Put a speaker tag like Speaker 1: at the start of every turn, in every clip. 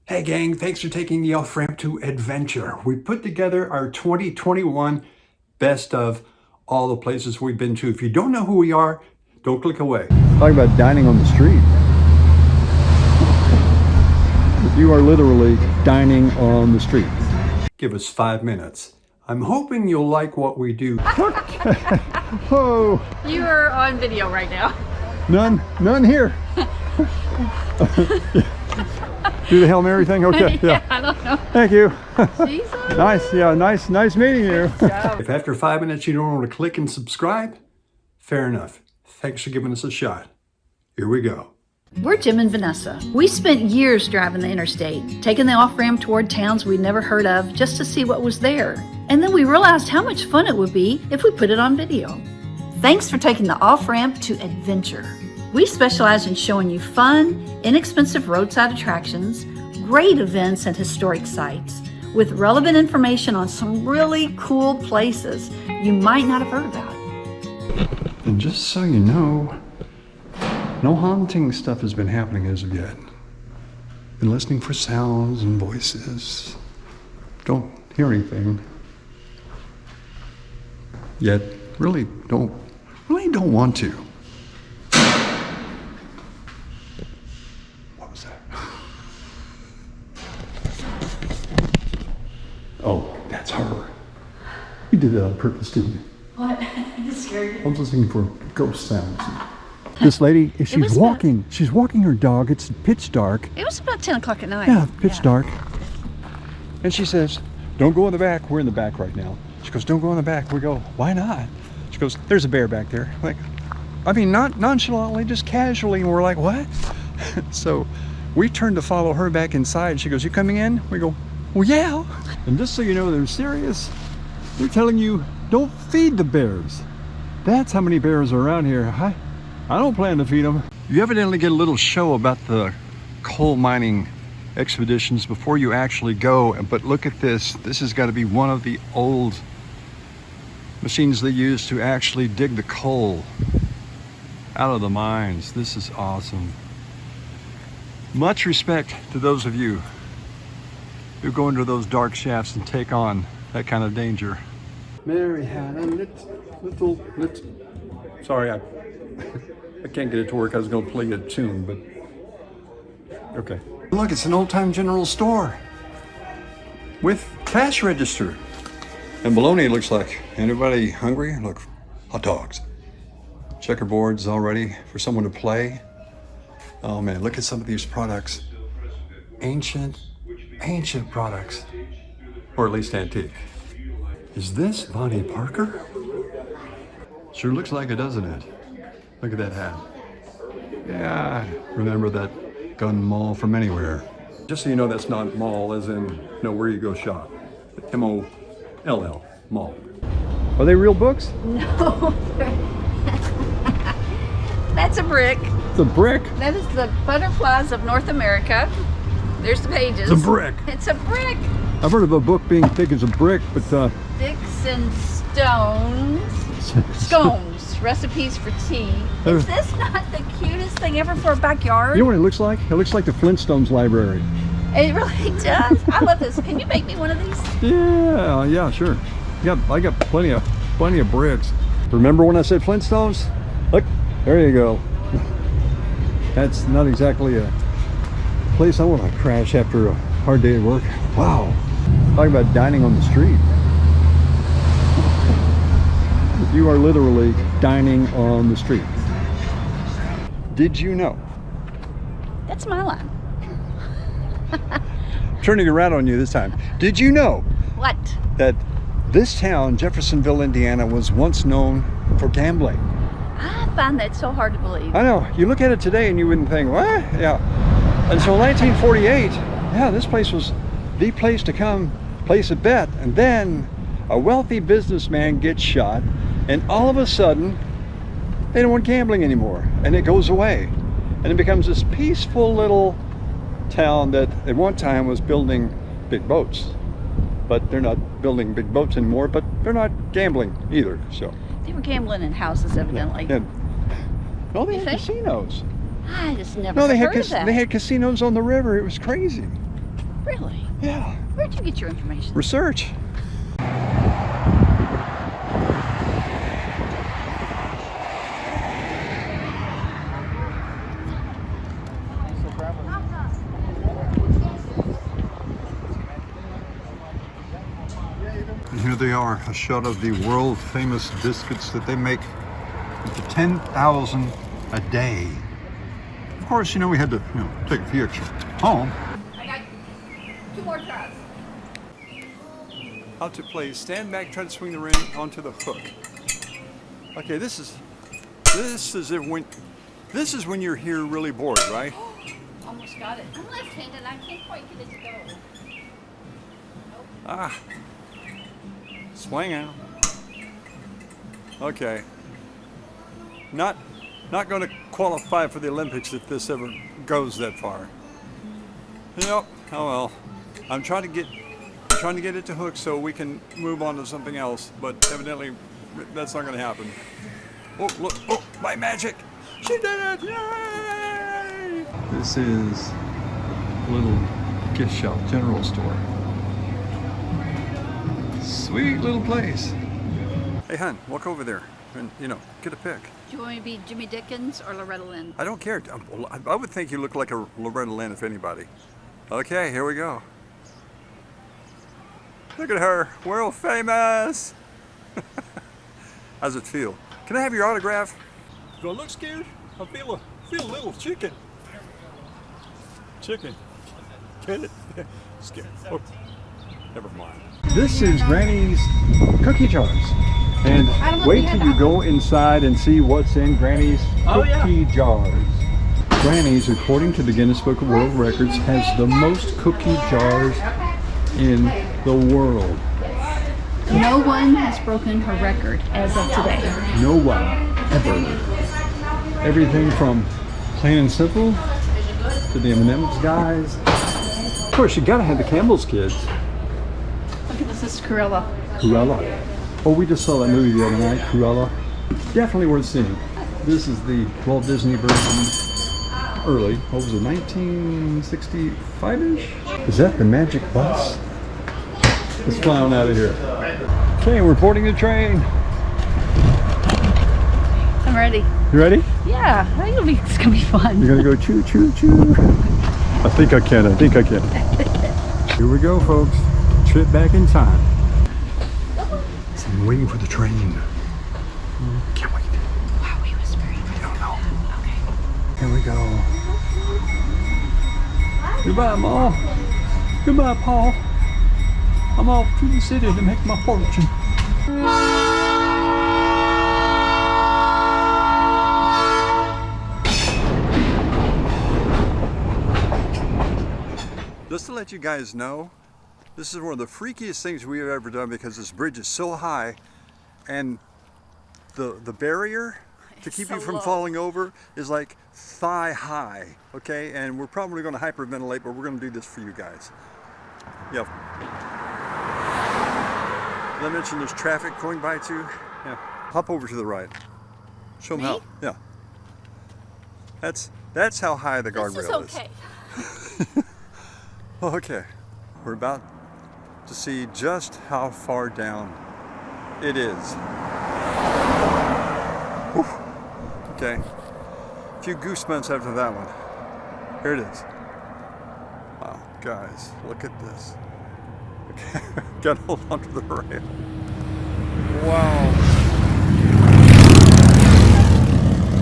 Speaker 1: Hey gang, thanks for taking the off-ramp to adventure. We put together our 2021 best of all the places we've been to. If you don't know who we are, don't click away.
Speaker 2: Talk about dining on the street. You are literally dining on the street.
Speaker 1: Give us 5 minutes. I'm hoping you'll like what we do.
Speaker 2: Oh,
Speaker 3: You are on video right now.
Speaker 2: none here. Do the Hail Mary thing? Okay, yeah.
Speaker 3: I don't know.
Speaker 2: Thank you.
Speaker 3: Jesus.
Speaker 2: Nice, yeah, nice meeting you.
Speaker 1: If after 5 minutes you don't want to click and subscribe, fair enough. Thanks for giving us a shot. Here we go.
Speaker 3: We're Jim and Vanessa. We spent years driving the interstate, taking the off-ramp toward towns we'd never heard of just to see what was there. And then we realized how much fun it would be if we put it on video. Thanks for taking the off-ramp to adventure. We specialize in showing you fun, inexpensive roadside attractions, great events and historic sites, with relevant information on some really cool places you might not have heard about.
Speaker 1: And just so you know, no haunting stuff has been happening as of yet. Been listening for sounds and voices. Don't hear anything. Yet, really don't want to. What was that? Oh, that's her. You did that on purpose, didn't you?
Speaker 3: What? You scared me.
Speaker 1: I was listening for ghost sounds.
Speaker 2: This lady,
Speaker 3: was
Speaker 2: she's walking her dog. It's pitch dark.
Speaker 3: It was about 10 o'clock at night.
Speaker 2: Yeah, pitch dark. And she says, don't go in the back. We're in the back right now. She goes, don't go in the back. We go, why not? She goes, there's a bear back there. Like, I mean, not nonchalantly, just casually. And we're like, what? So we turned to follow her back inside. She goes, you coming in? We go, well, yeah. And just so you know, they're serious. They're telling you, don't feed the bears. That's how many bears are around here. I don't plan to feed them. You evidently get a little show about the coal mining expeditions before you actually go. But look at this. This has got to be one of the old machines they use to actually dig the coal out of the mines. This is awesome. Much respect to those of you who go into those dark shafts and take on that kind of danger. Mary had a little. Sorry, I can't get it to work. I was going to play a tune, but okay. Look, it's an old-time general store with cash register. And bologna looks like. Anybody hungry? Look, hot dogs. Checkerboards all ready for someone to play. Oh man, look at some of these products. Ancient products. Or at least antique. Is this Bonnie Parker? Sure looks like it, doesn't it? Look at that hat. Yeah, remember that gun mall from anywhere. Just so you know, that's not mall as in, no, where you go shop. M-O-L-L, mall. Are they real books?
Speaker 3: No. That's a brick.
Speaker 2: It's a brick.
Speaker 3: That is the Butterflies of North America. There's the pages.
Speaker 2: It's a brick.
Speaker 3: It's a brick.
Speaker 2: I've heard of a book being thick as a brick, but
Speaker 3: Sticks and stones. Scones. Recipes for tea. Is this not the cutest thing ever for a backyard?
Speaker 2: you know what it looks like? It looks like the Flintstones library.
Speaker 3: It really does. I love this. Can you make me one of these?
Speaker 2: Yeah, sure. I got plenty of bricks. Remember when I said Flintstones? Look, there you go. That's not exactly a place I want to crash after a hard day at work. Wow. Talk about dining on the street. You are literally dining on the street. Did you know?
Speaker 3: That's my line.
Speaker 2: Turning around on you this time. Did you know
Speaker 3: What?
Speaker 2: that this town, Jeffersonville, Indiana, was once known for gambling?
Speaker 3: I find that so hard to believe.
Speaker 2: I know. You look at it today and you wouldn't think, what? Yeah. Until 1948, yeah, this place was the place to come place a bet. And then a wealthy businessman gets shot, and all of a sudden, they don't want gambling anymore, and it goes away. And it becomes this peaceful little town that at one time was building big boats. But they're not building big boats anymore, but they're not gambling either, so.
Speaker 3: They were gambling in houses, evidently.
Speaker 2: Yeah. No, they
Speaker 3: You
Speaker 2: had
Speaker 3: think?
Speaker 2: casinos.
Speaker 3: I just never
Speaker 2: No, they
Speaker 3: heard
Speaker 2: had
Speaker 3: of that.
Speaker 2: they had casinos on the river. It was crazy.
Speaker 3: Really?
Speaker 2: Yeah.
Speaker 3: Where'd you get your information?
Speaker 2: Research.
Speaker 4: And here they are, a shot of the world famous biscuits that they make up to 10,000 a day. Of course, you know, we had to, take a few extra home.
Speaker 3: I got 2 more tries.
Speaker 2: How to play stand back, try to swing the ring onto the hook. Okay, this is when you're here really bored, right?
Speaker 3: Almost got it. I'm left-handed. I can't quite get it to go.
Speaker 2: Ah, swing out. Okay. Not going to qualify for the Olympics if this ever goes that far. Yep. Oh well. I'm trying to get it to hook so we can move on to something else, but evidently that's not going to happen. Oh look! Oh, by magic, she did it! Yay!
Speaker 1: This is a little gift shop, general store. Sweet little place.
Speaker 2: Hey, hon, walk over there and get a pic.
Speaker 3: Do you want me to be Jimmy Dickens or Loretta Lynn?
Speaker 2: I don't care. I would think you look like a Loretta Lynn if anybody. Okay, here we go. Look at her, world famous. How's it feel? Can I have your autograph? Do I look scared? I feel a little chicken. Chicken. Get it? Scared. Oh, never mind.
Speaker 1: This is Granny's cookie jars. And wait till you go inside and see what's in Granny's cookie jars. Granny's, according to the Guinness Book of World Records, has the most cookie jars in the world.
Speaker 3: No one has broken her record as of today.
Speaker 1: No one, ever. Everything from plain and simple to the M&M's guys. Of course, you gotta have the Campbell's kids.
Speaker 3: Look at this is Cruella.
Speaker 1: Cruella. Oh, we just saw that movie the other night, Cruella. Definitely worth seeing. This is the Walt Disney version. Early, what was it, 1965-ish? Is that the magic bus? Let's fly on out of here. Okay, we're boarding the train.
Speaker 3: I'm ready.
Speaker 1: You ready?
Speaker 3: Yeah, I think it's gonna be fun.
Speaker 1: You're gonna go choo choo choo. I think I can. Here we go, folks. Trip back in time. So I'm waiting for the train. Can't wait.
Speaker 3: Why are we whispering?
Speaker 1: I don't know.
Speaker 3: Okay.
Speaker 1: Here we go. Goodbye, Mom. Goodbye, Paul. I'm off to the city to make my fortune.
Speaker 2: Just to let you guys know, this is one of the freakiest things we've ever done because this bridge is so high and the barrier to keep you from falling over is like thigh high, okay? And we're probably going to hyperventilate, but we're going to do this for you guys. Yep. Did I mention there's traffic going by too? Yeah. Hop over to the right. Show them how. Yeah. That's how high the guardrail is.
Speaker 3: Okay.
Speaker 2: Okay. We're about to see just how far down it is. Whew. Okay. A few goosebumps after that one. Here it is. Wow, guys, look at this. Okay. Gotta hold onto the rail. Wow.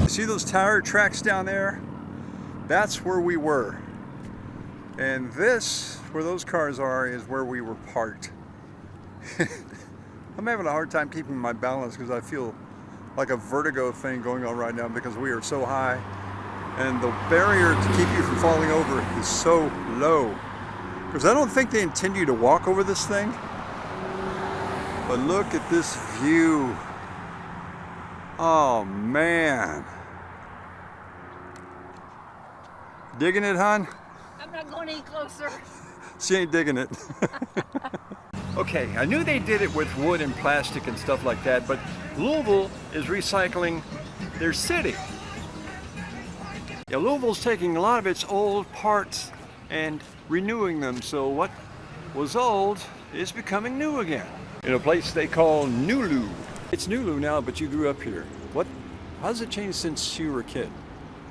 Speaker 2: You see those tire tracks down there? That's where we were. And this, where those cars are, is where we were parked. I'm having a hard time keeping my balance because I feel like a vertigo thing going on right now because we are so high. And the barrier to keep you from falling over is so low. Because I don't think they intend you to walk over this thing. But look at this view. Oh man. Digging it, hon?
Speaker 3: I'm not going any closer.
Speaker 2: She ain't digging it. Okay, I knew they did it with wood and plastic and stuff like that, but Louisville is recycling their city. Yeah, Louisville's taking a lot of its old parts and renewing them, so what was old is becoming new again. In a place they call Nulu. It's Nulu now, but you grew up here. How's it changed since you were a kid?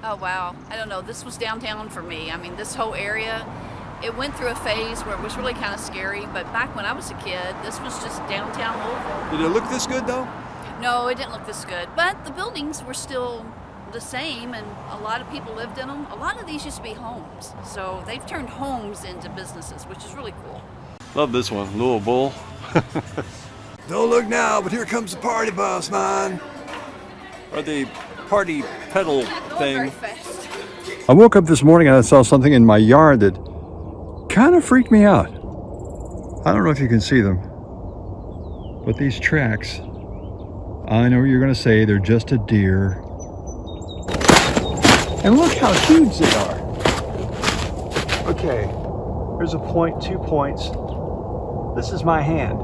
Speaker 5: Oh wow, I don't know, this was downtown for me. I mean, this whole area, it went through a phase where it was really kind of scary, but back when I was a kid, this was just downtown Louisville.
Speaker 2: Did it look this good though?
Speaker 5: No, it didn't look this good, but the buildings were still the same and a lot of people lived in them. A lot of these used to be homes, so they've turned homes into businesses, which is really cool.
Speaker 2: Love this one, Louisville. Don't look now, but here comes the party bus, man. Or the party pedal
Speaker 5: Going very
Speaker 2: thing.
Speaker 5: fast.
Speaker 1: I woke up this morning and I saw something in my yard that kind of freaked me out. I don't know if you can see them, but these tracks, I know you're going to say they're just a deer. And look how huge they are. Okay, here's a point, 2 points. This is my hand.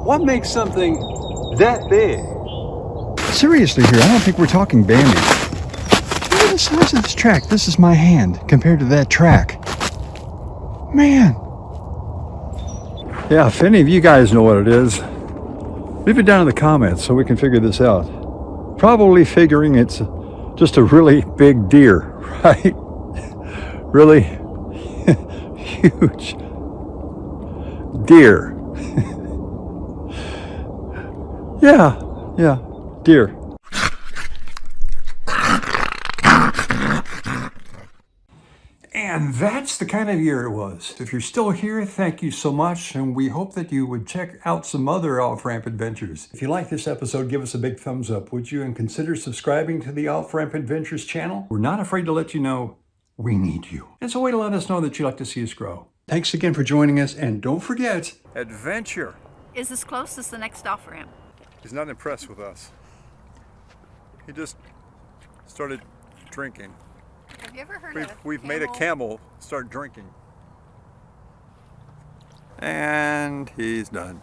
Speaker 1: What makes something that big? Seriously here, I don't think we're talking Bambi. Look at the size of this track. This is my hand compared to that track. Man. Yeah, if any of you guys know what it is, leave it down in the comments so we can figure this out. Probably figuring it's just a really big deer, right? Really huge deer. Yeah, deer. And that's the kind of year it was. If you're still here, thank you so much, and we hope that you would check out some other off-ramp adventures. If you like this episode, give us a big thumbs up, would you? And consider subscribing to the Off-Ramp Adventures channel. We're not afraid to let you know we need you. It's a way to let us know that you'd like to see us grow. Thanks again for joining us, and don't forget,
Speaker 2: Adventure.
Speaker 5: Is as close as the next off-ramp.
Speaker 4: He's not impressed with us. He just started drinking.
Speaker 5: Have you ever heard
Speaker 4: We've made a camel start drinking.
Speaker 2: And he's done.